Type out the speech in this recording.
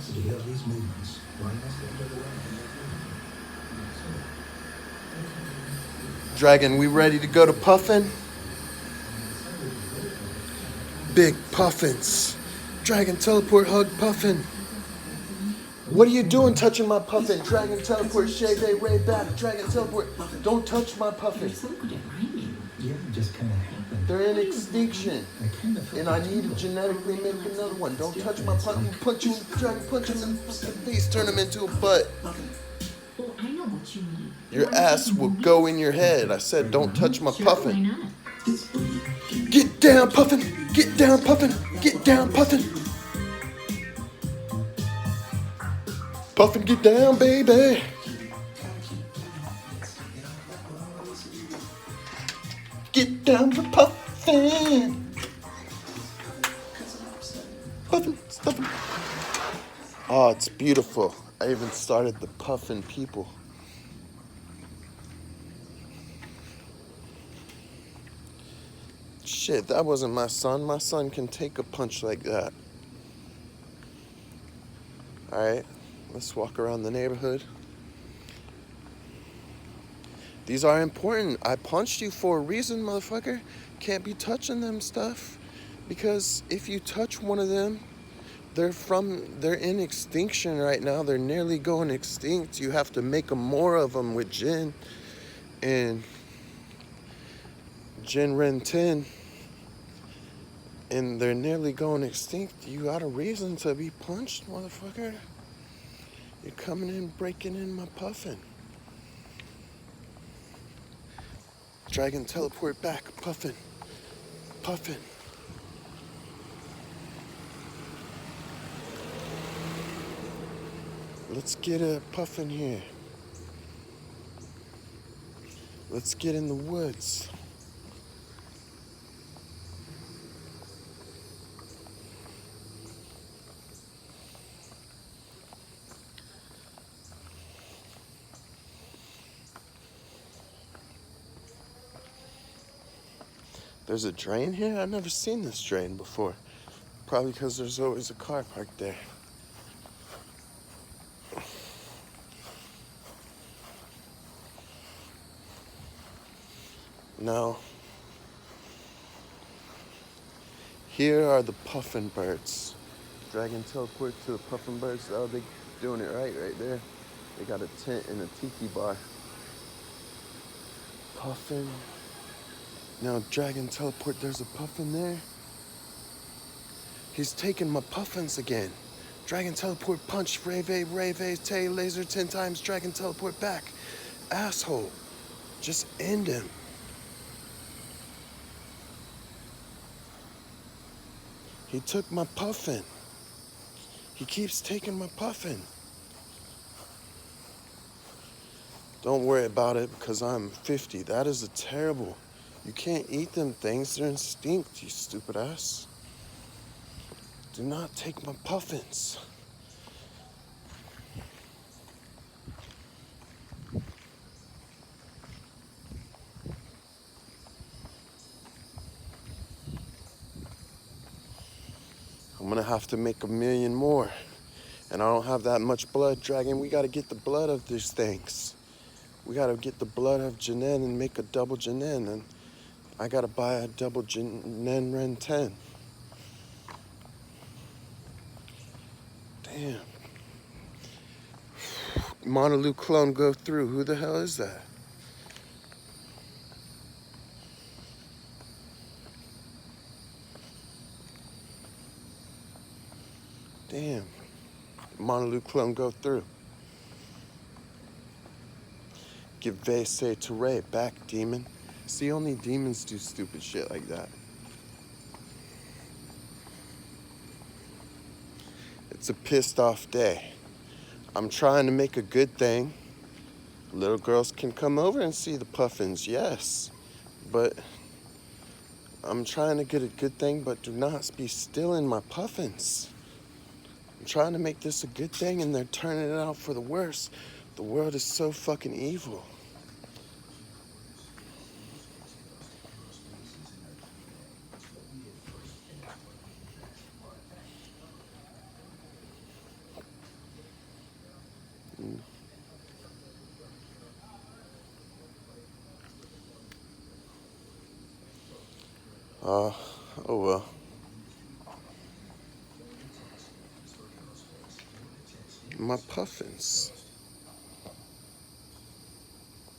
complexity of these movements, one must enter the way. Dragon, we ready to go to Puffin? Big Puffins. Dragon, teleport, hug, Puffin. What are you doing touching my Puffin? Dragon, teleport, shave, ray back. Dragon, teleport. Don't touch my Puffin. Yeah, just kind of happened. They're in extinction. I kind of felt And I it need to tingle. genetically make another one. Don't touch my It's Puffin. like- Punch him, Dragon, punch him in the face, turn him into a butt. Well, I know what you need. Your ass will go in your head. I said, don't touch my Sure, why Puffin. not? Get down, Puffin! Get down, Puffin! Get down, Puffin! Puffin, get down, baby! Get down for Puffin! Puffin, Puffin. Oh, it's beautiful. I even started the Puffin people. Shit, that wasn't my son. My son can take a punch like that. Alright, let's walk around the neighborhood. These are important. I punched you for a reason, motherfucker. Can't be touching them stuff. Because if you touch one of them, they're in extinction right now. They're nearly going extinct. You have to make more of them with Jin. And Jin Ren 10. And they're nearly going extinct. You got a reason to be punched, motherfucker. You're coming in, breaking in my Puffin. Dragon, teleport back. Puffin. Puffin. Let's get a Puffin here. Let's get in the woods. There's a drain here? I've never seen this drain before. Probably because there's always a car parked there. Now, here are the Puffin Birds. Dragon, teleport to the Puffin Birds. Oh, they're doing it right there. They got a tent and a tiki bar. Puffin. Now, Dragon, teleport. There's a Puffin there. He's taking my Puffins again. Dragon, teleport, punch, rave, tay, laser 10 times. Dragon, teleport back. Asshole. Just end him. He took my Puffin. He keeps taking my Puffin. Don't worry about it because I'm 50. That is a terrible. You can't eat them things. They're extinct, you stupid ass. Do not take my Puffins. I'm gonna have to make 1,000,000 more. And I don't have that much blood, Dragon. We gotta get the blood of these things. We gotta get the blood of Jinen and make a double Jinen. And I gotta buy a double Jinen Ren 10. Damn. Monolith clone go through. Who the hell is that? Damn. Monolith clone go through. Give Vase to Ray back, demon. See, only demons do stupid shit like that. It's a pissed off day. I'm trying to make a good thing. Little girls can come over and see the Puffins, yes. But I'm trying to get a good thing, but do not be stealing my Puffins. I'm trying to make this a good thing and they're turning it out for the worse. The world is so fucking evil. Oh well. My puffins.